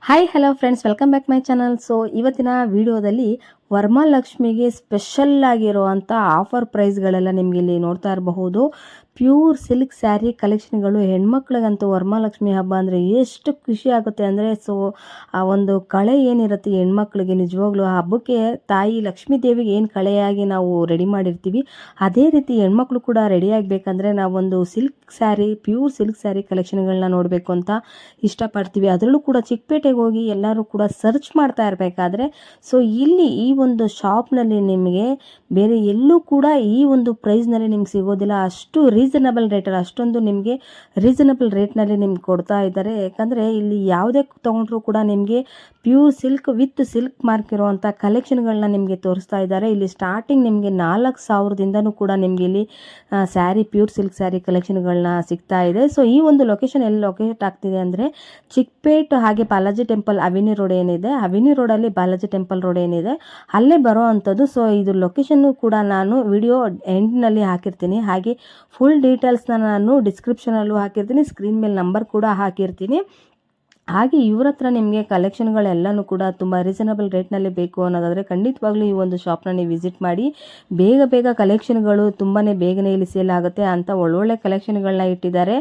Hi hello friends, welcome back my channel. So ಇವತ್ತಿನ ವಿಡಿಯೋದಲ್ಲಿ ವರಮಹಾಲಕ್ಷ್ಮಿಗೆ special ಆಗಿರುವಂಥ ಆಫರ್ ಪ್ರೈಸ್ಗಳೆಲ್ಲ ನಿಮಗೆ ಇಲ್ಲಿ ನೋಡ್ತಾ ಇರಬಹುದು. ಪ್ಯೂರ್ ಸಿಲ್ಕ್ ಸ್ಯಾರಿ ಕಲೆಕ್ಷನ್ಗಳು. ಹೆಣ್ಮಕ್ಳಿಗಂತೂ ವರಮಹಾಲಕ್ಷ್ಮಿ ಹಬ್ಬ ಅಂದರೆ ಎಷ್ಟು ಖುಷಿ ಆಗುತ್ತೆ ಅಂದರೆ, ಸೊ ಆ ಒಂದು ಕಳೆ ಏನಿರುತ್ತೆ ಹೆಣ್ಮಕ್ಳಿಗೆ ನಿಜವಾಗ್ಲೂ ಆ ಹಬ್ಬಕ್ಕೆ ತಾಯಿ ಲಕ್ಷ್ಮೀ ದೇವಿಗೆ ಏನು ಕಳೆಯಾಗಿ ನಾವು ರೆಡಿ ಮಾಡಿರ್ತೀವಿ, ಅದೇ ರೀತಿ ಹೆಣ್ಮಕ್ಳು ಕೂಡ ರೆಡಿ ಆಗಬೇಕಂದ್ರೆ ನಾವೊಂದು silk saree, pure silk saree ಕಲೆಕ್ಷನ್ಗಳನ್ನ ನೋಡಬೇಕು ಅಂತ ಇಷ್ಟಪಡ್ತೀವಿ. ಅದರಲ್ಲೂ ಕೂಡ ಚಿಕ್ಕಪೇಟೆಗೆ ಹೋಗಿ ಎಲ್ಲರೂ ಕೂಡ ಸರ್ಚ್ ಮಾಡ್ತಾ ಇರಬೇಕಾದ್ರೆ, ಸೊ ಇಲ್ಲಿ ಈ ಒಂದು ಶಾಪ್ನಲ್ಲಿ ನಿಮಗೆ ಬೇರೆ ಎಲ್ಲೂ ಕೂಡ ಈ ಒಂದು ಪ್ರೈಸ್ನಲ್ಲಿ ನಿಮ್ಗೆ ಸಿಗೋದಿಲ್ಲ. ಅಷ್ಟು ರೀಸನಬಲ್ ರೇಟಲ್ಲಿ, ಅಷ್ಟೊಂದು ನಿಮಗೆ ರೀಸನಬಲ್ ರೇಟ್ನಲ್ಲಿ ನಿಮ್ಗೆ ಕೊಡ್ತಾ ಇದ್ದಾರೆ. ಯಾಕಂದರೆ ಇಲ್ಲಿ ಯಾವುದೇ ತೊಗೊಂಡ್ರೂ ಕೂಡ ನಿಮಗೆ pure silk with silk mark ಇರುವಂಥ ಕಲೆಕ್ಷನ್ಗಳನ್ನ ನಿಮಗೆ ತೋರಿಸ್ತಾ ಇದ್ದಾರೆ. ಇಲ್ಲಿ ಸ್ಟಾರ್ಟಿಂಗ್ ನಿಮಗೆ 4,000ದಿಂದನೂ ಕೂಡ ನಿಮಗೆ ಇಲ್ಲಿ ಸ್ಯಾರಿ, ಪ್ಯೂರ್ ಸಿಲ್ಕ್ ಸ್ಯಾರಿ ಕಲೆಕ್ಷನ್ಗಳನ್ನ ಸಿಗ್ತಾ ಇದೆ. ಸೊ ಈ ಒಂದು ಲೊಕೇಶನ್ ಎಲ್ಲಿ ಲೊಕೇಟ್ ಆಗ್ತಿದೆ ಅಂದರೆ ಚಿಕ್ಕಪೇಟ್ ಹಾಗೆ ಬಾಲಾಜಿ ಟೆಂಪಲ್ ಅವೆನ್ಯೂ ರೋಡ್ ಏನಿದೆ, ಅವೆನ್ಯೂ ರೋಡಲ್ಲಿ ಬಾಲಾಜಿ ಟೆಂಪಲ್ ರೋಡ್ ಏನಿದೆ ಅಲ್ಲೇ ಬರೋ ಅಂಥದ್ದು. ಸೊ ಇದು ಲೊಕೇಶನ್ನು ಕೂಡ ನಾನು ವಿಡಿಯೋ ಎಂಡ್ನಲ್ಲಿ ಹಾಕಿರ್ತೀನಿ, ಹಾಗೆ ಫುಲ್ ಡೀಟೇಲ್ಸ್ನ ನಾನು ಡಿಸ್ಕ್ರಿಪ್ಷನಲ್ಲೂ ಹಾಕಿರ್ತೀನಿ, ಸ್ಕ್ರೀನ್ ಮೇಲೆ ನಂಬರ್ ಕೂಡ ಹಾಕಿರ್ತೀನಿ. ಹಾಗೆ ಇವ್ರ ಹತ್ರ ನಿಮಗೆ ಕಲೆಕ್ಷನ್ಗಳೆಲ್ಲನೂ ಕೂಡ ತುಂಬ ರೀಸನಬಲ್ ರೇಟ್ನಲ್ಲಿ ಬೇಕು ಅನ್ನೋದಾದರೆ ಖಂಡಿತವಾಗ್ಲೂ ಈ ಒಂದು ಶಾಪ್ನ ನೀವು ವಿಸಿಟ್ ಮಾಡಿ. ಬೇಗ ಬೇಗ ಕಲೆಕ್ಷನ್ಗಳು ತುಂಬಾ ಬೇಗನೆ ಇಲ್ಲಿ ಸೇಲ್ ಆಗುತ್ತೆ ಅಂತ ಒಳ್ಳೊಳ್ಳೆ ಕಲೆಕ್ಷನ್ಗಳನ್ನ ಇಟ್ಟಿದ್ದಾರೆ.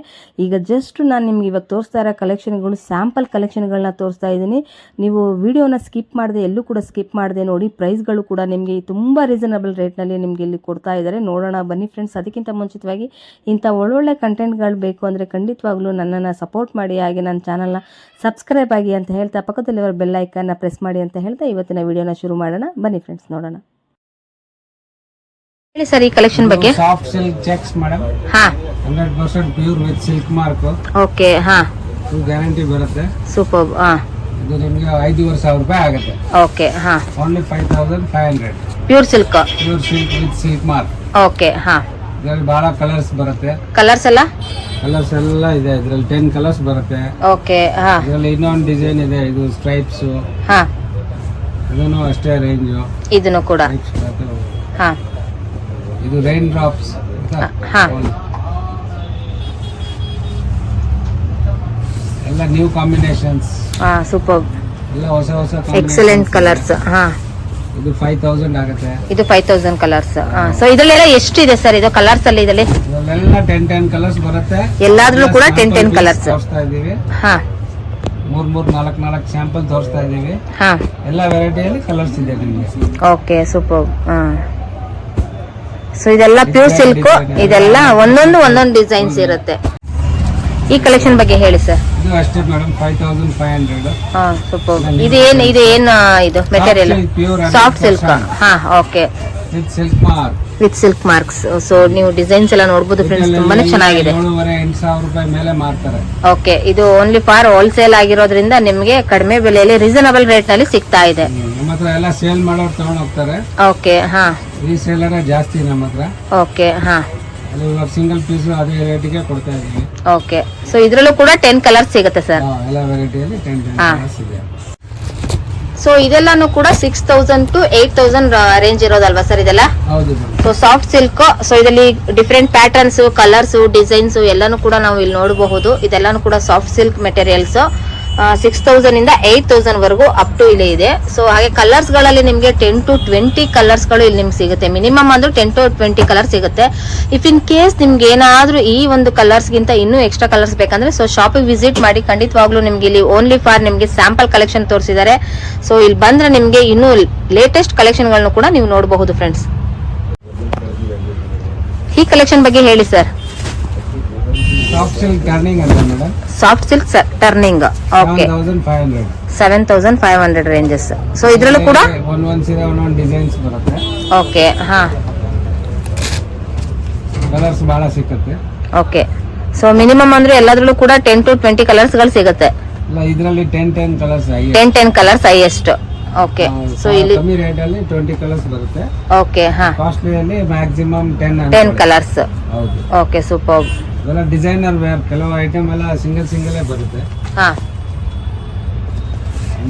ಈಗ ಜಸ್ಟ್ ನಾನು ನಿಮ್ಗೆ ಇವಾಗ ತೋರಿಸ್ತಾ ಇರೋ ಕಲೆಕ್ಷನ್ಗಳು ಸ್ಯಾಂಪಲ್ ಕಲೆಕ್ಷನ್ಗಳನ್ನ ತೋರಿಸ್ತಾ ಇದ್ದೀನಿ. ನೀವು ವಿಡಿಯೋನ ಸ್ಕಿಪ್ ಮಾಡದೆ, ಎಲ್ಲೂ ಕೂಡ ಸ್ಕಿಪ್ ಮಾಡದೆ ನೋಡಿ. ಪ್ರೈಸ್ಗಳು ಕೂಡ ನಿಮಗೆ ತುಂಬ ರೀಸನಬಲ್ ರೇಟ್ನಲ್ಲಿ ನಿಮಗೆ ಇಲ್ಲಿ ಕೊಡ್ತಾ ಇದ್ದಾರೆ. ನೋಡೋಣ ಬನ್ನಿ ಫ್ರೆಂಡ್ಸ್. ಅದಕ್ಕಿಂತ ಮುಂಚಿತವಾಗಿ ಇಂಥ ಒಳ್ಳೊಳ್ಳೆ ಕಂಟೆಂಟ್ಗಳು ಬೇಕು ಅಂದರೆ ಖಂಡಿತವಾಗ್ಲೂ ನನ್ನನ್ನು ಸಪೋರ್ಟ್ ಮಾಡಿ, ಹಾಗೆ ನನ್ನ ಚಾನಲ್ನ ಸಬ್ಸ್ಕ್ರೈಬ್ ಆಗಿ ಅಂತ ಹೇಳ್ತಾ ಪಕ್ಕದಲ್ಲಿರೋ ಬೆಲ್ ಐಕನ್ನ ಪ್ರೆಸ್ ಮಾಡಿ ಅಂತ ಹೇಳ್ತಾ ಇವತ್ತಿನ ವಿಡಿಯೋನ ಶುರು ಮಾಡೋಣ. ಬನ್ನಿ ಫ್ರೆಂಡ್ಸ್, ನೋಡೋಣ. ಹೇಳಿ ಸರ್ ಈ ಕಲೆಕ್ಷನ್ ಬಗ್ಗೆ. Soft silk cheques madam. ಹಾ, 100% pure with silk mark. Okay. ಹಾ, ಫುಲ್ ಗ್ಯಾರಂಟಿ ಬರುತ್ತೆ. ಸೂಪರ್. ಹಾ, ಇದು ನಿಮಗೆ 5,500 ರೂಪಾಯಿ ಆಗುತ್ತೆ. ಓಕೆ. ಹಾ, only 5,500. Pure silk. Pure silk with silk mark. Okay. ಹಾ, ಇದರಲ್ಲಿ ಬಹಳ ಕಲರ್ಸ್ ಬರುತ್ತೆ. ಕಲರ್ಸ್ ಎಲ್ಲ ಇದೆ. ಇದರಲ್ಲಿ 10 ಕಲರ್ಸ್ ಬರುತ್ತೆ. ಓಕೆ. ಹಾ, ಇದರಲ್ಲಿ ಇನ್ನೊಂದು ಡಿಸೈನ್ ಇದೆ, ಇದು ಸ್ಟ್ರೈಪ್ಸ್. ಹಾ, ಇದನ್ನು ಅಷ್ಟೇ ರೇಂಜ್. ಇದನ್ನು ಕೂಡ. ಹಾ, ಇದು ರೈನ್ ಡ್ರಾಪ್ಸ್. ಹಾ, ಎಲ್ಲ ನ್ಯೂ ಕಾಂಬಿನೇಷನ್ಸ್. ಹಾ, ಸೂಪರ್. ಎಲ್ಲ ಹೊಸ ಹೊಸ ಎಕ್ಸಲೆಂಟ್ ಕಲರ್ಸ್. ಹಾ, ಇದು 5,000 ಆಗುತ್ತೆ. ಇದು 5,000 ಕಲರ್ಸ್. ಸೊ ಇದರಲ್ಲೆಲ್ಲ ಎಷ್ಟಿದೆ ಸರ್ ಇದು ಕಲರ್ಸ್ ಅಲ್ಲಿ? ಇದರಲ್ಲಿ ಇದೆಲ್ಲ 10 ಕಲರ್ಸ್ ಬರುತ್ತೆ. ಎಲ್ಲಾದ್ರೂ ಕೂಡ 10 ಕಲರ್ಸ್ ತೋರಿಸ್ತಾ ಇದೀವಿ. ಹಾ, 4 ಸ್ಯಾಂಪಲ್ ತೋರಿಸ್ತಾ ಇದೀವಿ. ಹಾ, ಎಲ್ಲ ವೆರೈಟಿಯಲ್ಲಿ ಕಲರ್ಸ್ ಇದೆ ನಿಮಗೆ. Okay, super. ಸೊ ಇದೆಲ್ಲ ಪ್ಯೂರ್ ಸಿಲ್ಕ್. ಇದೆಲ್ಲ ಒಂದೊಂದು ಡಿಸೈನ್ಸ್ ಇರುತ್ತೆ. ಈ ಕಲೆಕ್ಷನ್ ಬಗ್ಗೆ ಹೇಳಿ ಸರ್. ಇದು ಅಷ್ಟೇ ಮೇಡಮ್, 5,500. ಹಾ, ಸೂಪರ್. ಇದು ಏನು ಇದು ಮೆಟೀರಿಯಲ್? Soft silk. ಹಾ, okay. With silk mark. With silk marks. So ನೀವು ಡಿಸೈನ್ಸ್ ಎಲ್ಲ ನೋಡಬಹುದು ಫ್ರೆಂಡ್ಸ್, ತುಂಬಾನೇ ಚೆನ್ನಾಗಿದೆ. 7,500 ರೂಪಾಯಿ ಮೇಲೆ ಮಾರ್ತಾರೆ. ಓಕೆ. ಇದು ಓನ್ಲಿ ಫಾರ್ ಹೋಲ್ಸೇಲ್ ಆಗಿರೋದ್ರಿಂದ ನಿಮಗೆ ಕಡಿಮೆ ಬೆಲೆಯಲ್ಲಿ ರೀಸನಬಲ್ ರೇಟ್ ನಲ್ಲಿ ಸಿಗ್ತಾ ಇದೆ. ನಮ್ಮ ಹತ್ರ ಎಲ್ಲ ಸೇಲ್ ಮಾಡೋರು ತಗೊಂಡ್ ಹೋಗ್ತಾರೆ. ಓಕೆ. ಹಾ, ರೀಸೇಲರ್ ಜಾಸ್ತಿ ನಮ್ಮ ಹತ್ರ. ಓಕೆ. ಹಾ, ಸಿಂಗಲ್ ಪೀಸ್ ಅದೇ ರೇಟಿಗೆ ಕೊಡ್ತಾ ಇದೀವಿ. ಓಕೆ. ಸೊ ಇದ್ರಲ್ಲೂ ಕೂಡ 10 ಕಲರ್ಸ್ ಸಿಗುತ್ತೆ ಸರ್. ಎಲ್ಲ ವೆರೈಟಿಯಲ್ಲಿ 10 ಕಲರ್ಸ್ ಇದೆ. ಸೊ ಇದೆಲ್ಲಾನು ಕೂಡ 6,000 to 8,000 ರೇಂಜ್ ಇರೋದಲ್ವಾ ಸರ್ ಇದೆಲ್ಲ? ಹೌದು. So soft silk. ಸೊ ಇದರಲ್ಲಿ ಡಿಫ್ರೆಂಟ್ ಪ್ಯಾಟರ್ನ್ಸ್, ಕಲರ್ಸ್, ಡಿಸೈನ್ಸ್ ಎಲ್ಲಾನು ಕೂಡ ನಾವು ಇಲ್ಲಿ ನೋಡಬಹುದು. ಇದೆಲ್ಲಾನು ಕೂಡ ಸಾಫ್ಟ್ ಸಿಲ್ಕ್ ಮೆಟೀರಿಯಲ್ಸ್. 6,000 ಇಂದ 8,000 ವರೆಗೂ ಅಪ್ ಟು ಇಲ್ಲಿ ಇದೆ. ಸೊ ಹಾಗೆ ಕಲರ್ಸ್ ಗಳಲ್ಲಿ ನಿಮಗೆ 10 to 20 ಕಲರ್ಸ್ ಗಳು ಇಲ್ಲಿ ನಿಮ್ಗೆ ಸಿಗುತ್ತೆ. ಮಿನಿಮಮ್ ಅಂದ್ರೆ 10 to 20 ಕಲರ್ಸ್ ಸಿಗುತ್ತೆ. ಇಫ್ ಇನ್ ಕೇಸ್ ನಿಮ್ಗೆ ಏನಾದ್ರೂ ಈ ಒಂದು ಕಲರ್ಸ್ ಗಿಂತ ಇನ್ನೂ ಎಕ್ಸ್ಟ್ರಾ ಕಲರ್ಸ್ ಬೇಕಂದ್ರೆ ಸೊ ಶಾಪಿಗೆ ವಿಸಿಟ್ ಮಾಡಿ. ಖಂಡಿತವಾಗ್ಲೂ ನಿಮ್ಗೆ ಇಲ್ಲಿ ಓನ್ಲಿ ಫಾರ್ ನಿಮ್ಗೆ ಸ್ಯಾಂಪಲ್ ಕಲೆಕ್ಷನ್ ತೋರಿಸಿದ್ದಾರೆ. ಸೊ ಇಲ್ಲಿ ಬಂದ್ರೆ ನಿಮ್ಗೆ ಇನ್ನೂ ಲೇಟೆಸ್ಟ್ ಕಲೆಕ್ಷನ್ ಗಳನ್ನು ಕೂಡ ನೀವು ನೋಡಬಹುದು ಫ್ರೆಂಡ್ಸ್. ಈ ಕಲೆಕ್ಷನ್ ಬಗ್ಗೆ ಹೇಳಿ ಸರ್. ಸಾಫ್ಟ್ ಸಿಲ್ಕ್ ಟರ್ನಿಂಗ್ ಅಂತ madam. Soft silk turning. Okay. 7,500 ranges. So ಇದ್ರಲ್ಲೂ ಕೂಡ ಒಂದೊಂದು ಡಿಸೈನ್ಸ್ ಬರುತ್ತೆ. ಓಕೆ. ಹಾ, ಕಲರ್ಸ್ ಬಹಳ ಸಿಗುತ್ತೆ. ಓಕೆ. ಸೊ ಮಿನಿಮಮ್ ಅಂದ್ರೆ ಎಲ್ಲಾದ್ರಲ್ಲೂ ಕೂಡ 10 to 20 ಕಲರ್ಸ್ ಗಳು ಸಿಗುತ್ತೆ. ಇಲ್ಲ, ಇದರಲ್ಲಿ 10 colours. 10 colours highest. Okay. So ಇಲ್ಲಿ ಕಮ್ಮಿ ರೇಟ್ ಅಲ್ಲಿ 20 ಕಲರ್ಸ್ ಬರುತ್ತೆ. ಓಕೆ. ಹಾ, ಕಾಸ್ಟ್ಲಿ ಅಲ್ಲಿ ಮ್ಯಾಕ್ಸಿಮಮ್ 10 ಕಲರ್ಸ್. ಹೌದು. Okay, super. ಇದೆಲ್ಲ ಡಿಸೈನರ್ ವೇರ್. ಕೆಲವು ಐಟಮ್ ಎಲ್ಲ ಸಿಂಗಲ್ ಬರುತ್ತೆ. ಹಾ,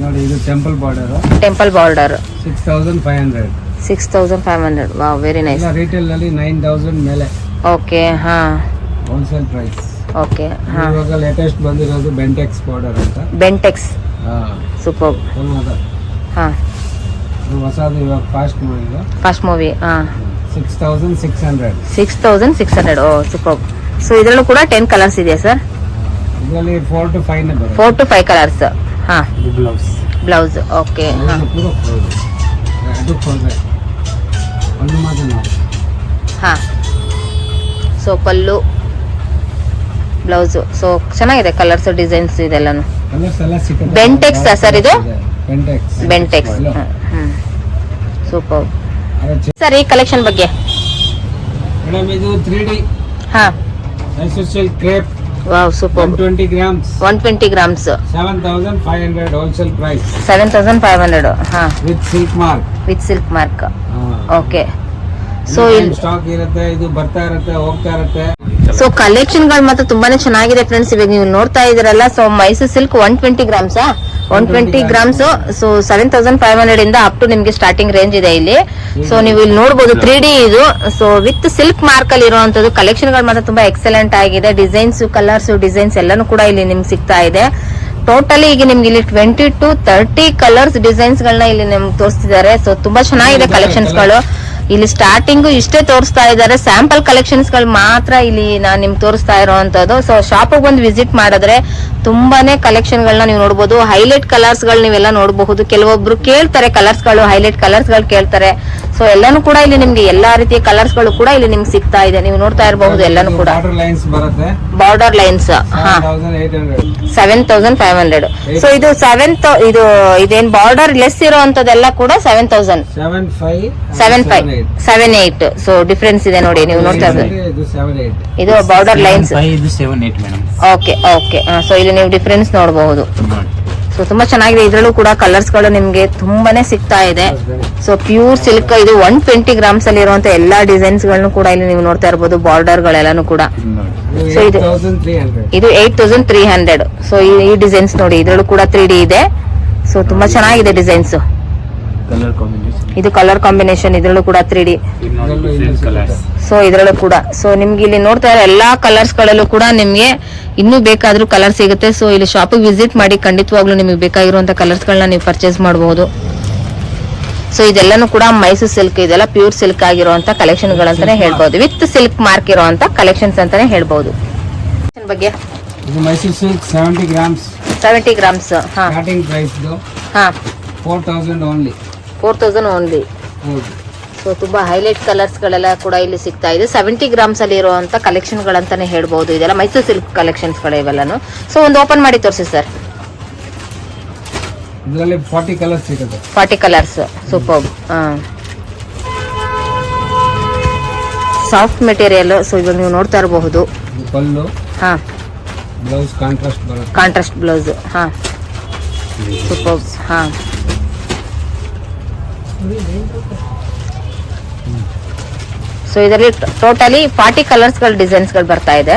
ನೋಡಿ, ಇದು temple border. 6,500. 6,500. Wow, very nice. Retail ಅಲ್ಲಿ 9,000 ಮೇಲೆ. ಓಕೆ. ಹಾ, ಹೋಲ್ಸೇಲ್ ಪ್ರೈಸ್. ಓಕೆ. ಹಾ, ಇವಾಗ ಲೇಟೆಸ್ಟ್ ಬಂದಿರೋದು ಬೆಂಟೆಕ್ಸ್ ಬಾರ್ಡರ್ ಅಂತ. ಬೆಂಟೆಕ್ಸ್. ಸೂಪರ್. ಹಾ ಹೊಸದು ಇವಾಗ ಫಾಸ್ಟ್ ಮೂವಿ. ಹಾ 6600. 6600. ಓ ಸೂಪರ್. ಸೊ ಇದರಲ್ಲೂ ಕೂಡ 10 ಕಲರ್ಸ್ ಇದೆಯಾ ಸರ್? ಇದರಲ್ಲಿ 4 to 5 ಬರುತ್ತೆ. 4 to 5 ಕಲರ್ಸ್. ಹಾ ಬ್ಲೌಸ್ ಓಕೆ. ಹಾ ಹಾ ಸೊ ಪಲ್ಲು ಬ್ಲೌಸ್. ಸೊ ಚೆನ್ನಾಗಿದೆ ಕಲರ್ಸ್ ಡಿಸೈನ್ಸ್ ಇದೆಲ್ಲಾನು. ಬೆಂಟೆಕ್ಸ್ ಸರ್ ಇದು? ಬೆಂಟೆಕ್ಸ್. Super sir. ಈ ಕಲೆಕ್ಷನ್ ಬಗ್ಗೆ ಮೇಡಮ್ ಇದು 3D ಹಾ Mysore silk crepe. Wow super. 120 grams. 120 grams. 7500 wholesale price. 7500. ಹಾ with silk mark. With silk mark. Okay. So ಇಲ್ಲಿ ಸ್ಟಾಕ್ ಇರುತ್ತೆ, ಇದು ಬರ್ತಾ ಇರುತ್ತೆ, ಹೋಗ್ತಾ ಇರುತ್ತೆ. ಸೊ ಕಲೆಕ್ಷನ್ ಗಳು ಮಾತ್ರ ತುಂಬಾನೇ ಚೆನ್ನಾಗಿದೆ ಫ್ರೆಂಡ್ಸ್. ಇವಾಗ ನೀವು ನೋಡ್ತಾ ಇದೀರಲ್ಲ, so Mysore silk 120 grams. 120 grams. So 7500 ಇಂದ ಅಪ್ ಟು ನಿಮ್ಗೆ ಸ್ಟಾರ್ಟಿಂಗ್ ರೇಂಜ್ ಇದೆ ಇಲ್ಲಿ. ಸೊ ನೀವು ಇಲ್ಲಿ ನೋಡಬಹುದು 3D ಇದು. ಸೊ ವಿತ್ ಸಿಲ್ಕ್ ಮಾರ್ಕ್ ಅಲ್ಲಿ ಇರುವಂತದ್ದು ಕಲೆಕ್ಷನ್ ಗಳು ಮಾತ್ರ ತುಂಬಾ ಎಕ್ಸಲೆಂಟ್ ಆಗಿದೆ. ಡಿಸೈನ್ಸ್, ಕಲರ್ಸ್, ಡಿಸೈನ್ಸ್ ಎಲ್ಲಾನು ಕೂಡ ಇಲ್ಲಿ ನಿಮ್ಗೆ ಸಿಗ್ತಾ ಇದೆ. ಟೋಟಲಿ ಈಗ ನಿಮ್ಗೆ ಇಲ್ಲಿ 20 to 30 ಕಲರ್ಸ್ ಡಿಸೈನ್ಸ್ ಗಳನ್ನ ಇಲ್ಲಿ ನಿಮ್ಗೆ ತೋರಿಸ್ತಿದ್ದಾರೆ. ಸೊ ತುಂಬಾ ಚೆನ್ನಾಗಿದೆ ಕಲೆಕ್ಷನ್ಸ್ ಗಳು. ಇಲ್ಲಿ ಸ್ಟಾರ್ಟಿಂಗ್ ಇಷ್ಟೇ ತೋರಿಸ್ತಾ ಇದ್ದಾರೆ. ಸ್ಯಾಂಪಲ್ ಕಲೆಕ್ಷನ್ಸ್ ಗಳು ಮಾತ್ರ ಇಲ್ಲಿ ನಾನ್ ನಿಮ್ಗೆ ತೋರಿಸ್ತಾ ಇರೋವಂಥದ್ದು. ಸೊ ಶಾಪ್ ಬಂದು ವಿಸಿಟ್ ಮಾಡಿದ್ರೆ ತುಂಬಾನೇ ಕಲೆಕ್ಷನ್ ಗಳನ್ನ ನೀವು ನೋಡಬಹುದು. ಹೈಲೈಟ್ ಕಲರ್ಸ್ ಗಳು ನೀವೆಲ್ಲ ನೋಡಬಹುದು. ಕೆಲವೊಬ್ರು ಕೇಳ್ತಾರೆ ಕಲರ್ಸ್ ಗಳು, ಹೈಲೈಟ್ ಕಲರ್ಸ್ ಗಳು ಕೇಳ್ತಾರೆ. ಸೊ ಎಲ್ಲಾನು ಕೂಡ ಇಲ್ಲಿ ನಿಮ್ಗೆ ಎಲ್ಲಾ ರೀತಿಯ ಕಲರ್ಸ್ ಗಳು ಕೂಡ ಇಲ್ಲಿ ನಿಮ್ಗೆ ಸಿಗ್ತಾ ಇದೆ. ನೀವು ನೋಡ್ತಾ ಇರಬಹುದು ಎಲ್ಲಾನು ಕೂಡ ಬಾರ್ಡರ್ ಲೈನ್ಸ್. 7500. ಸೊ ಇದು ಇದೇನ್ ಬಾರ್ಡರ್ ಲೆಸ್ ಇರೋಂತದೆಲ್ಲ ಕೂಡ 7000. 78. ಸೊ ಡಿಫ್ರೆನ್ಸ್ ಇದೆ ನೋಡಿ, ನೀವು ನೋಡ್ತಾ ಇರೋದು. ಇದು border lines. Okay okay. So ಇಲ್ಲಿ ನೀವು ಡಿಫ್ರೆನ್ಸ್ ನೋಡಬಹುದು. ಸೊ ತುಂಬಾ ಚೆನ್ನಾಗಿದೆ. ಇದ್ರಲ್ಲೂ ಕೂಡ ಕಲರ್ಸ್ ಗಳು ನಿಮ್ಗೆ ತುಂಬಾನೇ ಸಿಗ್ತಾ ಇದೆ. ಸೊ ಪ್ಯೂರ್ ಸಿಲ್ಕ್ ಇದು 120 ಗ್ರಾಮ್ಸ್ ಅಲ್ಲಿ ಇರುವಂತ ಎಲ್ಲಾ ಡಿಸೈನ್ಸ್ ಗಳನ್ನು ಕೂಡ ಇಲ್ಲಿ ನೀವು ನೋಡ್ತಾ ಇರಬಹುದು. ಬಾರ್ಡರ್ ಗಳೆಲ್ಲಾನು ಕೂಡ. ಸೊ ಇದು 8300. ಸೊ ಈ ಡಿಸೈನ್ಸ್ ನೋಡಿ, ಇದ್ರಲ್ಲೂ ಕೂಡ 3D ಇದೆ. ಸೊ ತುಂಬಾ ಚೆನ್ನಾಗಿದೆ ಡಿಸೈನ್ಸ್. ಇದು ಕಲರ್ ಕಾಂಬಿನೇಷನ್. ಇದ್ರಲ್ಲೂ ಕೂಡ 3D. ಸೊ ಇದ್ರಲ್ಲೂ ಕೂಡ ಸೊ ನಿಮ್ಗೆ ಇಲ್ಲಿ ನೋಡ್ತಾ ಇರೋ ಎಲ್ಲಾ ಕಲರ್ಸ್ ಗಳಲ್ಲೂ ಕೂಡ ನಿಮ್ಗೆ ಇನ್ನೂ ಬೇಕಾದ್ರೂ ಕಲರ್ ಸಿಗುತ್ತೆ. ಸೊ ಇಲ್ಲಿ ಶಾಪ್ ವಿಸಿಟ್ ಮಾಡಿ ಖಂಡಿತವಾಗ್ಲೂ ನಿಮಗೆ ಬೇಕಾಗಿರುವಂತ ಕಲರ್ಸ್ ಗಳನ್ನ ನೀವು ಪರ್ಚೇಸ್ ಮಾಡಬಹುದು. ಸೊ ಇದೆಲ್ಲಾನು ಕೂಡ ಮೈಸೂರ್ ಸಿಲ್ಕ್, ಇದೆಲ್ಲ ಪ್ಯೂರ್ ಸಿಲ್ಕ್ ಆಗಿರುವಂತ ಕಲೆಕ್ಷನ್ ಗಳಂತಾನೆ ಹೇಳ್ಬಹುದು. ವಿತ್ ಸಿಲ್ಕ್ ಮಾರ್ಕ್ ಇರುವಂತ ಕಲೆಕ್ಷನ್ಸ್ ಅಂತಾನೆ ಹೇಳ್ಬಹುದು. ಬಗ್ಗೆ ಇದು ಮೈಸೂರ್ ಸಿಲ್ಕ್ 70 grams. 70 ಗ್ರಾಮ್ಸ್. ಹಾ ಸ್ಟಾರ್ಟಿಂಗ್ ಪ್ರೈಸ್ ಇದು ಹಾ 4000 ಓನ್ಲಿ. 4000 ಓನ್ಲಿ. ಸೊ ತುಂಬಾ ಹೈಲೈಟ್ ಕಲರ್ಸ್ ಗಳೆಲ್ಲ ಕೂಡ ಇಲ್ಲಿ ಸಿಗ್ತಾ ಇದೆ. 70 ಗ್ರಾಮ್ಸ್ ಅಲ್ಲಿ ಇರುವಂತ ಕಲೆಕ್ಷನ್ ಗಳಂತಾನೆ ಹೇಳ್ಬಹುದು. ಇದೆಲ್ಲ ಮೈಸೂರ್ ಸಿಲ್ಕ್ ಕಲೆಕ್ಷನ್ಸ್ ಗಳು ಇವೆಲ್ಲಾನು. ಸೊ ಒಂದು ಓಪನ್ ಮಾಡಿ ತೋರಿಸಿ ಸರ್. ಇದರಲ್ಲಿ 40 ಕಲರ್ಸ್ ಸಿಗುತ್ತೆ. 40 colours. Super. Soft material. So ಇವಾಗ ನೀವು ನೋಡ್ತಾ ಇರಬಹುದು. ಪಲ್ಲು. ಹಾ ಬ್ಲೌಸ್ ಕಾಂಟ್ರಾಸ್ಟ್ ಬರುತ್ತೆ. Contrast blouse. ಹಾ ಸೂಪರ್. ಹಾ ಸೊ ಇದರಲ್ಲಿ ಟೋಟಲಿ 40 ಕಲರ್ಸ್ ಗಳ ಡಿಸೈನ್ಸ್ ಗಳು ಬರ್ತಾ ಇದೆ.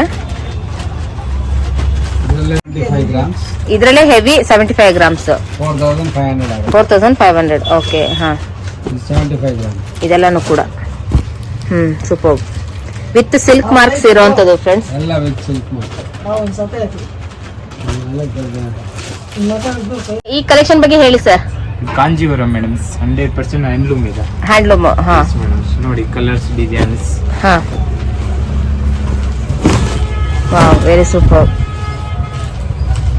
ಇದರಲ್ಲೇ ಹೆವಿ 75 ಗ್ರಾಮ್ಸ್. 4500. ಓಕೆ. ಹಾ 75 grams. ಇದೆಲ್ಲಾನು ಕೂಡ ಸೂಪರ್. ವಿತ್ ಸಿಲ್ಕ್ ಮಾರ್ಕ್ಸ್ ಇರುವಂತದ್ದು ಫ್ರೆಂಡ್ಸ್. ಎಲ್ಲ ವಿತ್ ಸಿಲ್ಕ್ ಮಾರ್ಕ್. ಈ ಕಲೆಕ್ಷನ್ ಬಗ್ಗೆ ಹೇಳಿ ಸರ್. ಕಾಂಜೀವರಂ ಮೇಡಮ್ 100% ಹ್ಯಾಂಡ್ಲೂಮ್ ಇದೆ. ಹ್ಯಾಂಡ್ಲೂಮ್. ಹಾ ನೋಡಿ ಕಲರ್ಸ್, ಡಿಸೈನ್ಸ್. ಹಾ ವಾವ್ ವೆರಿ ಸೂಪರ್.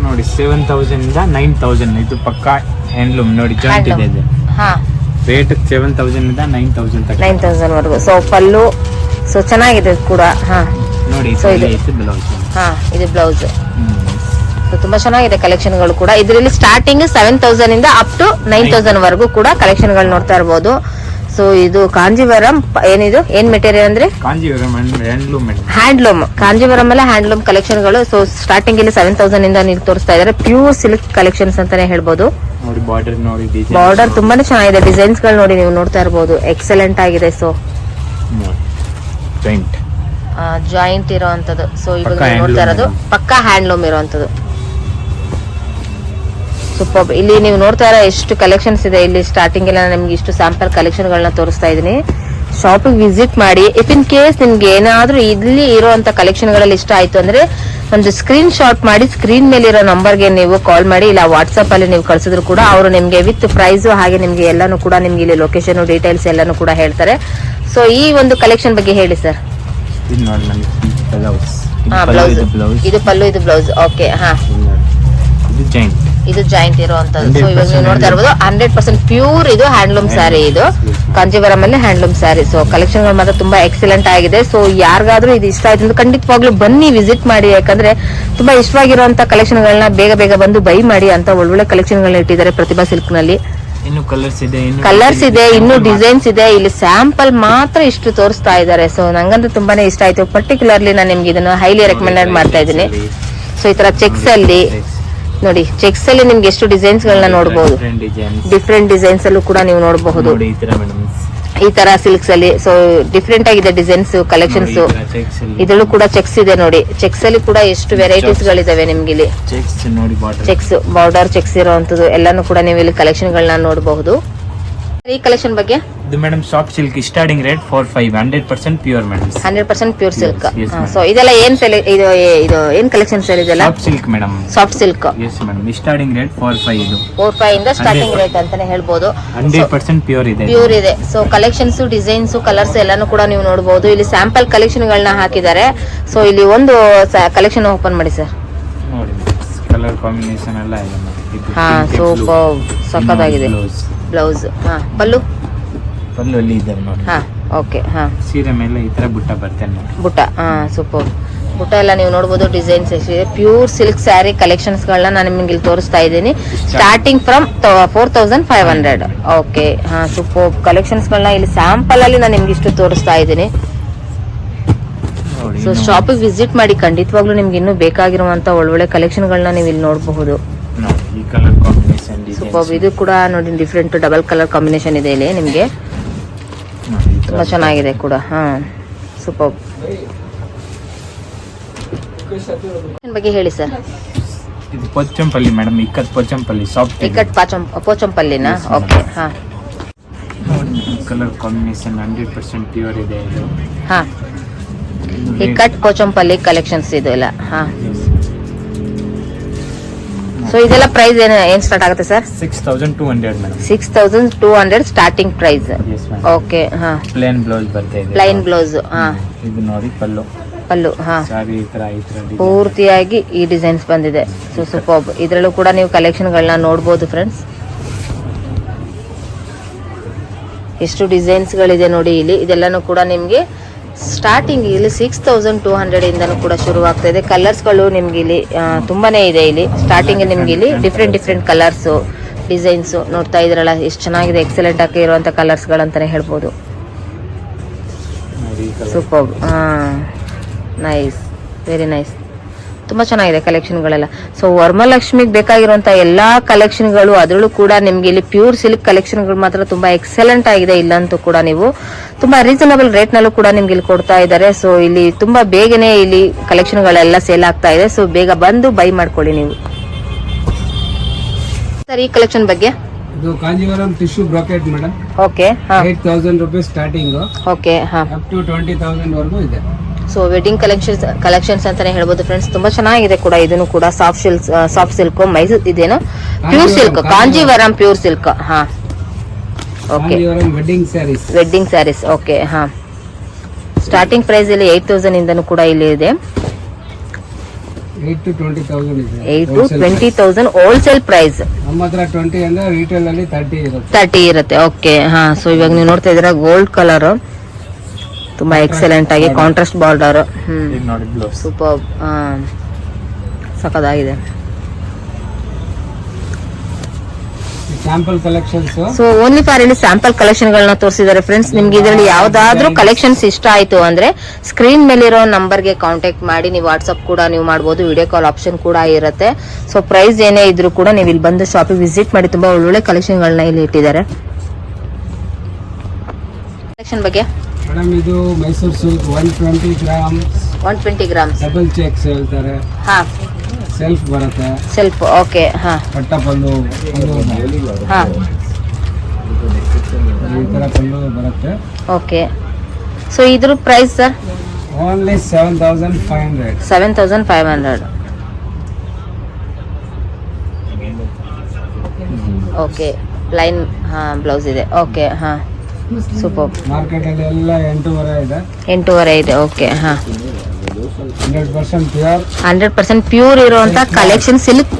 ನೋಡಿ 7000 ಇಂದ 9000. ಇದು ಪಕ್ಕಾ ಹ್ಯಾಂಡ್ಲೂಮ್. ನೋಡಿ ಜಾಯಿಂಟ್ ಇದೆ ಇದು. ಹಾ ರೇಟ್ 7000 ಇಂದ 9000 ತನಕ. 9000 ವರೆಗೂ. ಸೊ ಪಲ್ಲು. ಸೊ ಚೆನ್ನಾಗಿದೆ ಕೂಡ. ಹಾ ನೋಡಿ So ಇದು ಬ್ಲೌಸ್. ಹಾ ಇದು ಬ್ಲೌಸ್. ಸೊ ತುಂಬಾ ಚೆನ್ನಾಗಿದೆ ಕಲೆಕ್ಷನ್ ಗಳು ಕೂಡ. ಇದರಲ್ಲಿ ಸ್ಟಾರ್ಟಿಂಗ್ 7000 ಇಂದ ಅಪ್ ಟು 9000 ವರೆಗೂ ಕೂಡ ಕಲೆಕ್ಷನ್ ಗಳು ನೋಡ್ತಾ ಇರಬಹುದು. ಸೊ ಇದು ಕಾಂಜೀವರಂ. ಏನಿದು ಏನ್ ಮೆಟೀರಿಯಲ್ ಅಂದ್ರೆ? ಕಾಂಜೀವರಂ ಹ್ಯಾಂಡ್ಲೂಮ್. ಹ್ಯಾಂಡ್ಲೂಮ್. ಕಾಂಜೀವರಂ ಅಲ್ಲ ಹ್ಯಾಂಡ್ಲೂಮ್ ಕಲೆಕ್ಷನ್ ಗಳು. ಸೊ ಸ್ಟಾರ್ಟಿಂಗ್ ಇಲ್ಲಿ 7000 ಇಂದ ನೀವು ತೋರಿಸ್ತಾ ಇದ್ದಾರೆ. ಪ್ಯೂರ್ ಸಿಲ್ಕ್ ಕಲೆಕ್ಷನ್ಸ್ ಅಂತಾನೆ ಹೇಳ್ಬೋದು. ನೋಡಿ ಬಾರ್ಡರ್ ನೋಡಿ, ಡಿಸೈನ್ ಬಾರ್ಡರ್ ತುಂಬಾನೇ ಚೆನ್ನಾಗಿದೆ. ಡಿಸೈನ್ಸ್ ಗಳು ನೋಡಿ ನೀವು ನೋಡ್ತಾ ಇರಬಹುದು. ಎಕ್ಸಲೆಂಟ್ ಆಗಿದೆ. So joint ಇರೋಂಥದ್ದು. ಸೊ ಇವಾಗ ನೀವು ನೋಡ್ತಾ ಇರೋದು ಪಕ್ಕಾ ಹ್ಯಾಂಡ್ಲೂಮ್ ಇರೋಂಥದ್ದು. ಸೂಪರ್. ಇಲ್ಲಿ ನೀವು ನೋಡ್ತಾ ಇರೋ ಎಷ್ಟು ಕಲೆಕ್ಷನ್ಸ್ ಇದೆ ಇಲ್ಲಿ. ಸ್ಟಾರ್ಟಿಂಗ್ ಎಲ್ಲ ನಿಮ್ಗೆ ಇಷ್ಟು ಸ್ಯಾಂಪಲ್ ಕಲೆಕ್ಷನ್ ಗಳನ್ನ ತೋರಿಸ್ತಾ ಇದೀನಿ. ಶಾಪಿಗೆ ವಿಸಿಟ್ ಮಾಡಿ. ಇಫ್ ಇನ್ ಕೇಸ್ ನಿಮ್ಗೆ ಏನಾದ್ರೂ ಇಲ್ಲಿ ಇರುವಂತ ಕಲೆಕ್ಷನ್ ಗಳಲ್ಲಿ ಇಷ್ಟ ಆಯ್ತು ಅಂದ್ರೆ ಒಂದು ಸ್ಕ್ರೀನ್ ಶಾಟ್ ಮಾಡಿ ಸ್ಕ್ರೀನ್ ಮೇಲೆ ಇರೋ ನಂಬರ್ಗೆ ನೀವು ಕಾಲ್ ಮಾಡಿ, ಇಲ್ಲ ವಾಟ್ಸ್ಆಪ್ ಅಲ್ಲಿ ನೀವು ಕಳ್ಸಿದ್ರು ಕೂಡ ಅವರು ನಿಮ್ಗೆ ವಿತ್ ಪ್ರೈಸ್ ಹಾಗೆ ನಿಮ್ಗೆ ಎಲ್ಲಾನು ಕೂಡ ನಿಮ್ಗೆ ಇಲ್ಲಿ ಲೊಕೇಶನ್ ಡೀಟೇಲ್ಸ್ ಎಲ್ಲಾನು ಕೂಡ ಹೇಳ್ತಾರೆ. ಸೊ ಈ ಒಂದು ಕಲೆಕ್ಷನ್ ಬಗ್ಗೆ ಹೇಳಿ ಸರ್. ಇದು ನೋಡಿ ನಮಗೆ ಬ್ಲೌಸ್, ಬ್ಲೌಸ್ ಬ್ಲೌಸ್, ಇದು ಪಲ್ಲು, ಇದು ಬ್ಲೌಸ್. ಓಕೆ, ಹಾ, ಇದು ಜಾಯಿಂಟ್, ಇದು ಜಾಯಿಂಟ್ ಇರುವಂತದ್ದು. ಸೊ ಇವಾಗ ನೀವು ನೋಡ್ತಾ ಇರ್ಬೋದು 100% ಪ್ಯೂರ್ ಇದು ಹ್ಯಾಂಡ್ಲೂಮ್ ಸ್ಯಾರಿ, ಇದು ಕಾಂಜೀವರಂ ಅಲ್ಲಿ ಹ್ಯಾಂಡ್ಲೂಮ್ ಸ್ಯಾರಿ. ಸೊ ಕಲೆಕ್ಷನ್ ಗಳು ಮಾತ್ರ ತುಂಬಾ ಎಕ್ಸಲೆಂಟ್ ಆಗಿದೆ. ಸೊ ಯಾರಿಗಾದ್ರೂ ಇದು ಇಷ್ಟ ಆಯ್ತು ಅಂದ್ರೆ ಖಂಡಿತವಾಗ್ಲೂ ಬನ್ನಿ, ವಿಸಿಟ್ ಮಾಡಿ. ಯಾಕಂದ್ರೆ ತುಂಬಾ ಇಷ್ಟವಾಗಿರುವಂತ ಕಲೆಕ್ಷನ್ ಗಳನ್ನ ಬೇಗ ಬೇಗ ಬಂದು ಬೈ ಮಾಡಿ ಅಂತ ಒಳ್ಳೊಳ್ಳೆ ಕಲೆಕ್ಷನ್ ಗಳನ್ನ ಇಟ್ಟಿದ್ದಾರೆ ಪ್ರತಿಭಾ ಸಿಲ್ಕ್ ನಲ್ಲಿ. ಇನ್ನು ಕಲರ್ಸ್ ಇದೆ, ಇನ್ನು ಡಿಸೈನ್ಸ್ ಇದೆ. ಇಲ್ಲಿ ಸ್ಯಾಂಪಲ್ ಮಾತ್ರ ಇಷ್ಟು ತೋರಿಸ್ತಾ ಇದ್ದಾರೆ. ಸೊ ನಂಗಂತೂ ತುಂಬಾನೇ ಇಷ್ಟ ಆಯ್ತು. ಪರ್ಟಿಕ್ಯುಲರ್ಲಿ ನಾನು ನಿಮ್ಗೆ ಇದನ್ನು ಹೈಲಿ ರೆಕಮೆಂಡ್ ಮಾಡ್ತಾ ಇದ್ದೀನಿ. ಸೊ ಈ ತರ ಚೆಕ್ಸ್ ಅಲ್ಲಿ ನೋಡಿ, ಚೆಕ್ಸ್ ಅಲ್ಲಿ ನಿಮ್ಗೆ ಎಷ್ಟು ಡಿಸೈನ್ಸ್ ಗಳನ್ನ ನೋಡಬಹುದು, ಡಿಫ್ರೆಂಟ್ ಡಿಸೈನ್ಸ್ ಅಲ್ಲೂ ಕೂಡ ನೀವು ನೋಡಬಹುದು. ಈ ತರ ಸಿಲ್ಕ್ಸ್ ಅಲ್ಲಿ ಸೊ ಡಿಫ್ರೆಂಟ್ ಆಗಿದೆ ಡಿಸೈನ್ಸ್, ಕಲೆಕ್ಷನ್ಸ್. ಇದ್ರಲ್ಲೂ ಕೂಡ ಚೆಕ್ಸ್ ಇದೆ ನೋಡಿ. ಚೆಕ್ಸ್ ಅಲ್ಲಿ ಕೂಡ ಎಷ್ಟು ವೆರೈಟೀಸ್ ಗಳಿದಾವೆ ನಿಮ್ಗೆ ಇಲ್ಲಿ. ಚೆಕ್ಸ್, ಬಾರ್ಡರ್ ಚೆಕ್ಸ್ ಇರುವಂತದ್ದು ಎಲ್ಲಾನು ಕೂಡ ನೀವು ಇಲ್ಲಿ ಕಲೆಕ್ಷನ್ ಗಳನ್ನ ನೋಡಬಹುದು. ಈ ಕಲೆಕ್ಷನ್ ಬಗ್ಗೆ ಇದು madam soft silk starting rate 45, 100% pure madam, 100% pure silk. Yes, so ಇದೆಲ್ಲ ಏನ್ ಇದು ಏನ್ ಕಲೆಕ್ಷನ್ ಸರ್ ಇದೆಲ್ಲ? Soft silk madam, soft silk. Yes madam, starting rate 45, ಇದು 45 ಇಂದ ಸ್ಟಾರ್ಟಿಂಗ್ ರೇಟ್ ಅಂತಾನೆ ಹೇಳ್ಬೋದು. 100% ಪ್ಯೂರ್ ಇದೆ, ಪ್ಯೂರ್ ಇದೆ. ಸೊ ಕಲೆಕ್ಷನ್ಸ್, ಡಿಸೈನ್ಸ್, ಕಲರ್ಸ್ ಎಲ್ಲಾನು ಕೂಡ ನೀವು ನೋಡಬಹುದು. ಇಲ್ಲಿ ಸ್ಯಾಂಪಲ್ ಕಲೆಕ್ಷನ್ ಗಳನ್ನ ಹಾಕಿದ್ದಾರೆ. ಸೊ ಇಲ್ಲಿ ಒಂದು ಕಲೆಕ್ಷನ್ ಓಪನ್ ಮಾಡಿ ಸರ್. ನೋಡಿ ಕಲರ್ ಕಾಂಬಿನೇಷನ್ ಎಲ್ಲ ಇದೆ ನೋಡಿ. ಹಾ, ಸೂಪರ್, ಸಖತ್ತಾಗಿದೆ. ಬ್ಲೌಸ್, ಹಾ, ಪಲ್ಲು ಅಲ್ಲಿ ಇದೆ ನೋಡಿ. ಹಾ, ಓಕೆ, ಹಾ, ಸೀರೆ ಮೇಲೆ ಈ ತರ ಬುಟ್ಟ ಬರ್ತೇನೆ ನೋಡಿ. ಬುಟ್ಟ, ಹಾ, ಸೂಪರ್. ಬುಟ್ಟ ಎಲ್ಲ ನೀವು ನೋಡಬಹುದು. ಡಿಸೈನ್ಸ್ ಎಷ್ಟಿದೆ. ಪ್ಯೂರ್ ಸಿಲ್ಕ್ ಸ್ಯಾರಿ ಕಲೆಕ್ಷನ್ಸ್ ಗಳನ್ನ ನಾನು ನಿಮ್ಗೆ ಇಲ್ಲಿ ತೋರಿಸ್ತಾ ಇದ್ದೀನಿ. Starting from 4500. ಓಕೆ, ಹಾ, ಸೂಪರ್ ಕಲೆಕ್ಷನ್ಸ್ ಗಳನ್ನ ಇಲ್ಲಿ ಸ್ಯಾಂಪಲ್ ಅಲ್ಲಿ ನಾನು ನಿಮ್ಗೆ ಇಷ್ಟು ತೋರಿಸ್ತಾ ಇದ್ದೀನಿ. ಸೊ ಶಾಪಿಗೆ ವಿಸಿಟ್ ಮಾಡಿ, ಖಂಡಿತವಾಗ್ಲೂ ನಿಮ್ಗೆ ಇನ್ನೂ ಬೇಕಾಗಿರುವಂತ ಒಳ್ಳೊಳ್ಳೆ ಕಲೆಕ್ಷನ್ ಗಳನ್ನ ನೀವು ಇಲ್ಲಿ ನೋಡಬಹುದು. ಈ ಕಲರ್ ಕಾಂಬಿನೇಷನ್ ಸೂಪರ್. ಇದು ಕೂಡ ನೋಡಿ ಡಿಫ್ರೆಂಟ್ ಡಬಲ್ ಕಲರ್ ಕಾಂಬಿನೇಷನ್ ಇದೆ ಇಲ್ಲಿ ನಿಮ್ಗೆ. ತುಂಬಾ ಚೆನ್ನಾಗಿದೆ ಕೂಡ. ಹಾ, ಸೂಪರ್. ಬಗ್ಗೆ ಹೇಳಿ ಸರ್. ಇದು ಪೋಚಂಪಲ್ಲಿ ಮೇಡಮ್, ಇಕ್ಕತ್ ಪೋಚಂಪಲ್ಲಿ ಸಾಫ್ಟ್, ಇಕ್ಕಟ್ ಪೋಚಂಪಲ್ಲಿನ. ಓಕೆ, ಹಾ, ಕಲರ್ ಕಾಂಬಿನೇಷನ್ 100% ಪ್ಯೂರ್ ಇದೆ ಇದು. ಹಾ, ಇಕ್ಕಟ್ ಪೋಚಂಪಲ್ಲಿ ಕಲೆಕ್ಷನ್ಸ್ ಇದು ಎಲ್ಲ. ಹಾ, ಸೊ ಇದೆಲ್ಲ ಪ್ರೈಸ್ ಏನ್ ಸ್ಟಾರ್ಟ್ ಆಗುತ್ತೆ sir? 6200 madam, 6200 starting price. Okay, ಹಾ, ಪ್ಲೇನ್ ಬ್ಲೌಸ್ ಬರ್ತಾ ಇದೆ. Plain blouse. ಹಾ, ಇದು ನೋಡಿ ಪಲ್ಲು, ಹಾ, ಸಾರಿ ಈ ತರ ಪೂರ್ತಿಯಾಗಿ ಈ ಡಿಸೈನ್ಸ್ ಬಂದಿದೆ. So super. ಇದ್ರಲ್ಲೂ ಕೂಡ ನೀವು ಕಲೆಕ್ಷನ್ ಗಳನ್ನ ನೋಡಬಹುದು ಫ್ರೆಂಡ್ಸ್. ಎಷ್ಟು ಡಿಸೈನ್ಸ್ ಗಳಿದೆ ನೋಡಿ ಇಲ್ಲಿ. ಇದೆಲ್ಲಾನು ಕೂಡ ನಿಮ್ಗೆ ಸ್ಟಾರ್ಟಿಂಗ್ ಇಲ್ಲಿ 6200 ಇಂದನೂ ಕೂಡ ಶುರುವಾಗ್ತಾ ಇದೆ. ಕಲರ್ಸ್ ಗಳು ನಿಮ್ಗೆ ಇಲ್ಲಿ ತುಂಬಾನೇ ಇದೆ. ಇಲ್ಲಿ ಸ್ಟಾರ್ಟಿಂಗ್ ನಿಮ್ಗೆ ಇಲ್ಲಿ ಡಿಫ್ರೆಂಟ್ ಕಲರ್ಸ್, ಡಿಸೈನ್ಸ್ ನೋಡ್ತಾ ಇದ್ರಲ್ಲ, ಎಷ್ಟು ಚೆನ್ನಾಗಿದೆ. ಎಕ್ಸಲೆಂಟ್ ಆಗಿ ಇರುವಂತ ಕಲರ್ಸ್ ಗಳಂತಾನೆ ಹೇಳ್ಬೋದು. ಸೂಪರ್. Nice, very nice. ತುಂಬಾ ಚೆನ್ನಾಗಿದೆ ಕಲೆಕ್ಷನ್ ಗಳೆಲ್ಲ. ಸೊ ವರಮಹಾಲಕ್ಷ್ಮಿಗೆ ಬೇಕಾಗಿರುವಂತ ಎಲ್ಲಾ ಕಲೆಕ್ಷನ್ ಗಳು, ಅದರಲ್ಲೂ ಕೂಡ ನಿಮ್ಗೆ ಇಲ್ಲಿ ಪ್ಯೂರ್ ಸಿಲ್ಕ್ ಕಲೆಕ್ಷನ್ ಗಳು ಮಾತ್ರ ತುಂಬಾ ಎಕ್ಸಲೆಂಟ್ ಆಗಿದೆ. ಇಲ್ಲಂತೂ ಕೂಡ ನೀವು ತುಂಬಾ ರೀಸನಬಲ್ ರೇಟ್ ನಲ್ಲೂ ಕೂಡ ನಿಮ್ಗೆ ಇಲ್ಲಿ ಕೊಡ್ತಾ ಇದ್ದಾರೆ. ಸೊ ಇಲ್ಲಿ ತುಂಬಾ ಬೇಗನೆ ಇಲ್ಲಿ ಕಲೆಕ್ಷನ್ ಗಳೆಲ್ಲ ಸೇಲ್ ಆಗ್ತಾ ಇದೆ. ಸೊ ಬೇಗ ಬಂದು ಬೈ ಮಾಡ್ಕೊಳ್ಳಿ ನೀವು. ಸರ್ ಈ ಕಲೆಕ್ಷನ್ ಬಗ್ಗೆ? ಇದು Kanjeevaram tissue brocade madam. Okay, 8000 rupees starting. Okay, ಹಾ, ಅಪ್ ಟು 20,000 ವರೆಗೂ ಇದೆ. ಸೊ ವೆಡ್ಡಿಂಗ್ ಕಲೆಕ್ಷನ್ಸ್ ಅಂತಾನೆ ಹೇಳ್ಬೋದು ಫ್ರೆಂಡ್ಸ್. ತುಂಬಾ ಚೆನ್ನಾಗಿದೆ ಕೂಡ. ಇದನ್ನು ಕೂಡ ಸಾಫ್ಟ್ ಸಿಲ್ಕ್ ಮೈಸೂರು ಇದೇನು pure silk, Kanjeevaram pure silk. ಹಾ, ಓಕೆ, ವೆಡ್ಡಿಂಗ್ ಸ್ಯಾರೀಸ್. ಓಕೆ, ಹಾ, ಸ್ಟಾರ್ಟಿಂಗ್ ಪ್ರೈಸ್ ಇಲ್ಲಿ 8000 ಇಂದನೂ ಕೂಡ ಇಲ್ಲಿ ಇದೆ. 8 to 20,000 ಇದೆ. 8 to 20,000 ಹೋಲ್ಸೇಲ್ ಪ್ರೈಸ್. ನಮ್ಮ ಹತ್ರ 20 ಅಂದ್ರೆ ರಿಟೇಲ್ ಅಲ್ಲಿ 30 ಇರುತ್ತೆ. ಓಕೆ, ಹಾ. ಸೊ ಇವಾಗ ನೀವು ನೋಡ್ತಾ ಇದ್ದೀರಾ ಗೋಲ್ಡ್ ಕಲರ್, ತುಂಬಾ ಎಕ್ಸಲೆಂಟ್ ಆಗಿ ಕಾಂಟ್ರಾಸ್ಟ್ ಬಾರ್ಡರ್. ಸೂಪರ್, ಸಖತ್ತಾಗಿದೆ. Sample collections. So only for ಇಲ್ಲಿ ಸ್ಯಾಂಪಲ್ ಕಲೆಕ್ಷನ್ ಗಳನ್ನ ತೋರಿಸಿದ್ದಾರೆ ಫ್ರೆಂಡ್ಸ್. ನಿಮ್ಗೆ ಇದರಲ್ಲಿ ಯಾವ್ದಾದ್ರು ಕಲೆಕ್ಷನ್ಸ್ ಇಷ್ಟ ಆಯ್ತು ಅಂದ್ರೆ ಸ್ಕ್ರೀನ್ ಮೇಲಿರೋ ನಂಬರ್ಗೆ ಕಾಂಟ್ಯಾಕ್ಟ್ ಮಾಡಿ. ನೀವು ವಾಟ್ಸ್ಆಪ್ ಕೂಡ ನೀವು ಮಾಡಬಹುದು, ವಿಡಿಯೋ ಕಾಲ್ ಆಪ್ಷನ್ ಕೂಡ ಇರುತ್ತೆ. ಸೊ ಪ್ರೈಸ್ ಏನೇ ಇದ್ರೂ ಕೂಡ ನೀವು ಇಲ್ಲಿ ಬಂದು ಶಾಪಿಗೆ ವಿಸಿಟ್ ಮಾಡಿ. ತುಂಬಾ ಒಳ್ಳೊಳ್ಳೆ ಕಲೆಕ್ಷನ್ ಗಳನ್ನ ಇಲ್ಲಿ ಇಟ್ಟಿದ್ದಾರೆ. ಕಲೆಕ್ಷನ್ ಬಗ್ಗೆ ಮೇಡಮ್, ಇದು Mysuru silk 120 grams double cheques ಹೇಳ್ತಾರೆ. ಹಾ, ಸೆಲ್ಫ್ ಬರುತ್ತೆ. ಸೆಲ್ಫ್, ಓಕೆ, ಹಾ, ಪಟ್ಟಪಲ್ಲು, ಹಾ, ಈ ತರ ಪಲ್ಲು ಬರುತ್ತೆ. ಓಕೆ. ಸೊ ಇದ್ರ price sir? Only 7,500. 7,500. Okay, plain blouse ಇದೆ. ಓಕೆ, ಹಾಂ, ಸೂಪರ್. ಮಾರ್ಕೆಟ್ ಅಲ್ಲಿ ಎಲ್ಲ 8,500 ಇದೆ. 8,500 ಇದೆ. ಓಕೆ, ಹಾಂ, 100% ಪ್ಯೂರ್. 100% ಪ್ಯೂರ್ ಇರುವಂತ collection, silk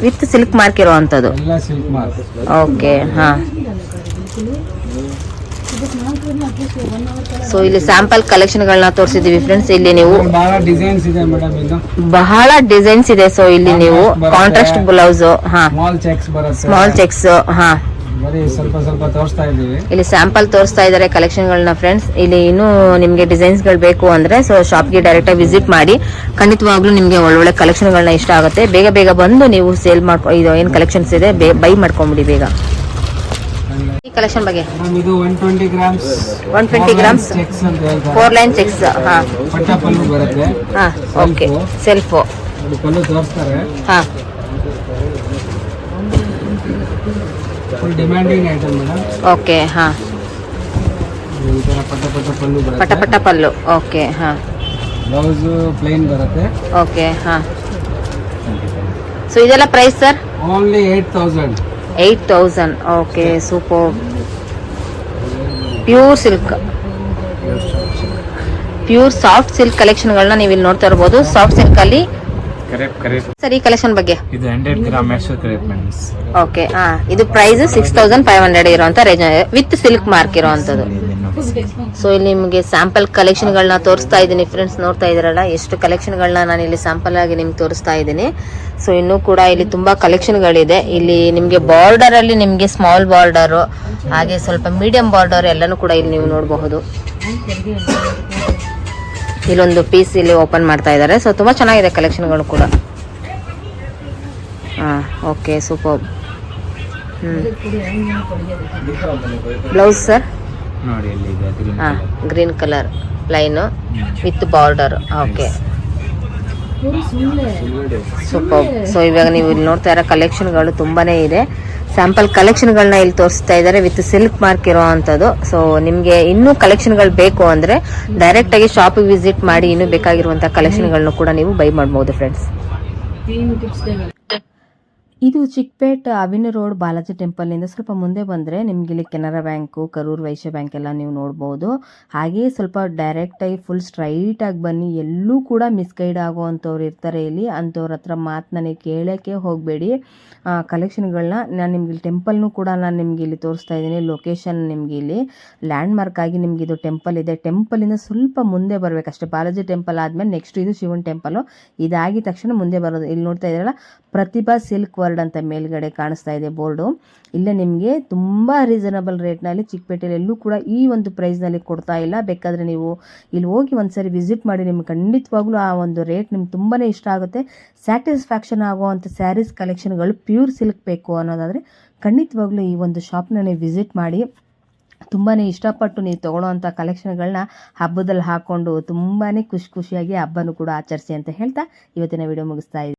with silk mark ಇರುವಂತದ್ದು. ಎಲ್ಲ ಸಿಲ್ಕ್ ಮಾರ್ಕ್. ಓಕೆ, ಹಾಂ. ಸೊ ಇಲ್ಲಿ ಸ್ಯಾಂಪಲ್ ಕಲೆಕ್ಷನ್ಗಳನ್ನ ತೋರಿಸಿದೀವಿ ಫ್ರೆಂಡ್ಸ್. ಇಲ್ಲಿ ನೀವು ಬಹಳ ಡಿಸೈನ್ಸ್ ಇದೆ ಮೇಡಮ್, ಇದು ಬಹಳ ಡಿಸೈನ್ಸ್ ಇದೆ. ಸೊ ಇಲ್ಲಿ ನೀವು ಕಾಂಟ್ರಾಸ್ಟ್ ಬ್ಲೌಸ್, ಹಾ, ಸ್ಮಾಲ್ ಚೆಕ್ಸ್ ಬರುತ್ತೆ. ಸ್ಮಾಲ್ ಚೆಕ್ಸ್, ಹಾ, ಬರೀ ಸ್ವಲ್ಪ ತೋರಿಸ್ತಾ ಇದೀವಿ. ಇಲ್ಲಿ ಸ್ಯಾಂಪಲ್ ತೋರಿಸ್ತಾ ಇದ್ದಾರೆ ಕಲೆಕ್ಷನ್ಗಳನ್ನ ಫ್ರೆಂಡ್ಸ್. ಇಲ್ಲಿ ಇನ್ನೂ ನಿಮಗೆ ಡಿಸೈನ್ಸ್ಗಳು ಬೇಕು ಅಂದ್ರೆ ಸೊ ಶಾಪ್ಗೆ ಡೈರೆಕ್ಟ್ ಆಗಿ ವಿಸಿಟ್ ಮಾಡಿ. ಖಂಡಿತವಾಗ್ಲೂ ನಿಮಗೆ ಒಳ್ಳೊಳ್ಳೆ ಕಲೆಕ್ಷನ್ಗಳನ್ನ ಇಷ್ಟ ಆಗುತ್ತೆ. ಬೇಗ ಬಂದು ನೀವು ಸೇಲ್ ಮಾಡ್ಕೊ, ಇದು ಏನ್ ಕಲೆಕ್ಷನ್ಸ್ ಇದೆ ಬೈ ಮಾಡ್ಕೊಂಬಿಡಿ ಬೇಗ. ಈ ಕಲೆಕ್ಷನ್ ಬಗ್ಗೆ ಇದು 120 ಗ್ರಾಮ್ಸ್ 120 ಗ್ರಾಮ್ಸ್ ಚೆಕ್ಸ್ ಅಂತ ಹೇಳ್ತಾರೆ. 4 ಲೈನ್ ಚೆಕ್ಸ್, ಹಾ, ಪಟ್ಟ ಪಲ್ಲು ಬರುತ್ತೆ. ಹಾ, ಓಕೆ, ಸೆಲ್ಫ್, ಅದು ಪಲ್ಲು ತೋರಿಸ್ತಾರೆ. ಹಾ, full demanding item madam. Okay, ಹಾ, ಈ ತರ ಪಟ್ಟ ಪಲ್ಲು ಬರುತ್ತೆ. ಪಟ ಪಲ್ಲು. ಓಕೆ, ಹಾ, ಬ್ಲೌಸ್ ಪ್ಲೇನ್ ಬರುತ್ತೆ. ಓಕೆ, ಹಾ. ಸೊ ಇದೆಲ್ಲ price sir? Only 8,000. 8,000. Okay, super. Pure silk, pure soft silk ಕಲೆಕ್ಷನ್ಗಳನ್ನ ನೀವು ಇಲ್ಲಿ ನೋಡ್ತಾ ಇರಬಹುದು. ಸಾಫ್ಟ್ ಸಿಲ್ಕ್ ಅಲ್ಲಿ ಕರೆಕ್ಟ್ ಸರ್. ಈ ಕಲೆಕ್ಷನ್ ಬಗ್ಗೆ ಇದು 100 ಗ್ರಾಮ್ ಎಷ್ಟು ಮೆನ್ಸ್. ಓಕೆ, ಇದು ಪ್ರೈಸ್ 6,500 ಇರುವಂತ ರೇಂಜ್ ವಿತ್ ಸಿಲ್ಕ್ ಮಾರ್ಕ್ ಇರುವಂತದ್ದು. ಸೊ ಇಲ್ಲಿ ನಿಮಗೆ ಸ್ಯಾಂಪಲ್ ಕಲೆಕ್ಷನ್ಗಳನ್ನ ತೋರಿಸ್ತಾ ಇದ್ದೀನಿ ಫ್ರೆಂಡ್ಸ್. ನೋಡ್ತಾ ಇದ್ದೀರಲ್ಲ ಎಷ್ಟು ಕಲೆಕ್ಷನ್ಗಳನ್ನ ನಾನು ಇಲ್ಲಿ ಸ್ಯಾಂಪಲ್ ಆಗಿ ನಿಮ್ಗೆ ತೋರಿಸ್ತಾ ಇದ್ದೀನಿ. ಸೊ ಇನ್ನೂ ಕೂಡ ಇಲ್ಲಿ ತುಂಬಾ ಕಲೆಕ್ಷನ್ಗಳಿದೆ. ಇಲ್ಲಿ ನಿಮಗೆ ಬಾರ್ಡರ್ ಅಲ್ಲಿ ನಿಮಗೆ ಸ್ಮಾಲ್ ಬಾರ್ಡರ್, ಹಾಗೆ ಸ್ವಲ್ಪ ಮೀಡಿಯಂ ಬಾರ್ಡರ್ ಎಲ್ಲಾನು ಕೂಡ ಇಲ್ಲಿ ನೀವು ನೋಡಬಹುದು. ಇಲ್ಲೊಂದು ಪೀಸ್ ಇಲ್ಲಿ ಓಪನ್ ಮಾಡ್ತಾ ಇದ್ದಾರೆ. ಸೊ ತುಂಬಾ ಚೆನ್ನಾಗಿದೆ ಕಲೆಕ್ಷನ್ಗಳು ಕೂಡ. Okay, super. ಬ್ಲೌಸ್ ಸರ್ ನೋಡಿ ಇಲ್ಲಿ ಇದೆ green colour line with border. Okay, super. So ಇವಾಗ ನೀವು ಇಲ್ಲಿ ನೋಡ್ತಾ ಇರೋ ಕಲೆಕ್ಷನ್ಗಳು ತುಂಬಾನೇ ಇದೆ. ಸ್ಯಾಂಪಲ್ ಕಲೆಕ್ಷನ್ಗಳನ್ನ ಇಲ್ಲಿ ತೋರಿಸ್ತಾ ಇದ್ದಾರೆ ವಿತ್ ಸಿಲ್ಕ್ ಮಾರ್ಕ್ ಇರೋವಂಥದ್ದು. ಸೊ ನಿಮಗೆ ಇನ್ನೂ ಕಲೆಕ್ಷನ್ಗಳು ಬೇಕು ಅಂದ್ರೆ ಡೈರೆಕ್ಟ್ ಆಗಿ ಶಾಪಿಗೆ ವಿಸಿಟ್ ಮಾಡಿ ಇನ್ನೂ ಬೇಕಾಗಿರುವಂತಹ ಕಲೆಕ್ಷನ್ಗಳನ್ನು ಕೂಡ ನೀವು ಬೈ ಮಾಡಬಹುದು ಫ್ರೆಂಡ್ಸ್. ಇದು ಚಿಕ್ಕಪೇಟ್ ಅವಿನ ರೋಡ್ ಬಾಲಾಜಿ ಟೆಂಪಲ್ನಿಂದ ಸ್ವಲ್ಪ ಮುಂದೆ ಬಂದರೆ ನಿಮ್ಗೆ ಇಲ್ಲಿ ಕೆನರಾ ಬ್ಯಾಂಕು, ಕರೂರ್ ವೈಶ್ಯ ಬ್ಯಾಂಕ್ ಎಲ್ಲ ನೀವು ನೋಡ್ಬೋದು. ಹಾಗೆಯೇ ಸ್ವಲ್ಪ ಡೈರೆಕ್ಟಾಗಿ ಫುಲ್ ಸ್ಟ್ರೈಟಾಗಿ ಬನ್ನಿ. ಎಲ್ಲೂ ಕೂಡ ಮಿಸ್ಗೈಡ್ ಆಗೋವಂಥವ್ರು ಇರ್ತಾರೆ ಇಲ್ಲಿ. ಅಂಥವ್ರ ಹತ್ರ ಮಾತು ನನಗೆ ಕೇಳೋಕ್ಕೆ ಹೋಗಬೇಡಿ. ಕಲೆಕ್ಷನ್ಗಳನ್ನ ನಾನು ನಿಮ್ಗೆ ಇಲ್ಲಿ ಟೆಂಪಲ್ನೂ ಕೂಡ ನಾನು ನಿಮ್ಗೆ ಇಲ್ಲಿ ತೋರಿಸ್ತಾ ಇದ್ದೀನಿ. ಲೊಕೇಶನ್ ನಿಮ್ಗೆ ಇಲ್ಲಿ ಲ್ಯಾಂಡ್ ಮಾರ್ಕ್ ಆಗಿ ನಿಮ್ಗೆ ಇದು ಟೆಂಪಲ್ ಇದೆ. ಟೆಂಪಲಿಂದ ಸ್ವಲ್ಪ ಮುಂದೆ ಬರಬೇಕಷ್ಟೇ. ಬಾಲಾಜಿ ಟೆಂಪಲ್ ಆದಮೇಲೆ ನೆಕ್ಸ್ಟ್ ಇದು ಶಿವನ್ ಟೆಂಪಲು. ಇದಾಗಿದ ತಕ್ಷಣ ಮುಂದೆ ಬರೋದು. ಇಲ್ಲಿ ನೋಡ್ತಾ ಇದ್ದೀರಲ್ಲ, ಪ್ರತಿಭಾ ಸಿಲ್ಕ್ ವರ್ಡ್ ಅಂತ ಮೇಲ್ಗಡೆ ಕಾಣಿಸ್ತಾ ಇದೆ ಬೋರ್ಡು. ಇಲ್ಲೇ ನಿಮಗೆ ತುಂಬ ರೀಸನಬಲ್ ರೇಟ್ನಲ್ಲಿ ಚಿಕ್ಕಪೇಟೆಯಲ್ಲಿ ಎಲ್ಲೂ ಕೂಡ ಈ ಒಂದು ಪ್ರೈಸ್ನಲ್ಲಿ ಕೊಡ್ತಾ ಇಲ್ಲ. ಬೇಕಾದರೆ ನೀವು ಇಲ್ಲಿ ಹೋಗಿ ಒಂದ್ಸರಿ ವಿಸಿಟ್ ಮಾಡಿ. ನಿಮ್ಗೆ ಖಂಡಿತವಾಗ್ಲೂ ಆ ಒಂದು ರೇಟ್ ನಿಮ್ಗೆ ತುಂಬಾ ಇಷ್ಟ ಆಗುತ್ತೆ. ಸ್ಯಾಟಿಸ್ಫ್ಯಾಕ್ಷನ್ ಆಗುವಂಥ ಸ್ಯಾರೀಸ್ ಕಲೆಕ್ಷನ್ಗಳು ಪ್ಯೂರ್ ಸಿಲ್ಕ್ ಬೇಕು ಅನ್ನೋದಾದರೆ ಖಂಡಿತವಾಗ್ಲೂ ಈ ಒಂದು ಶಾಪ್ನ ನೀವು ವಿಸಿಟ್ ಮಾಡಿ. ತುಂಬಾ ಇಷ್ಟಪಟ್ಟು ನೀವು ತೊಗೊಳ್ಳೋವಂಥ ಕಲೆಕ್ಷನ್ಗಳನ್ನ ಹಬ್ಬದಲ್ಲಿ ಹಾಕ್ಕೊಂಡು ತುಂಬಾ ಖುಷಿಯಾಗಿ ಹಬ್ಬನೂ ಕೂಡ ಆಚರಿಸಿ ಅಂತ ಹೇಳ್ತಾ ಇವತ್ತಿನ ವಿಡಿಯೋ ಮುಗಿಸ್ತಾ ಇದ್ದೀನಿ.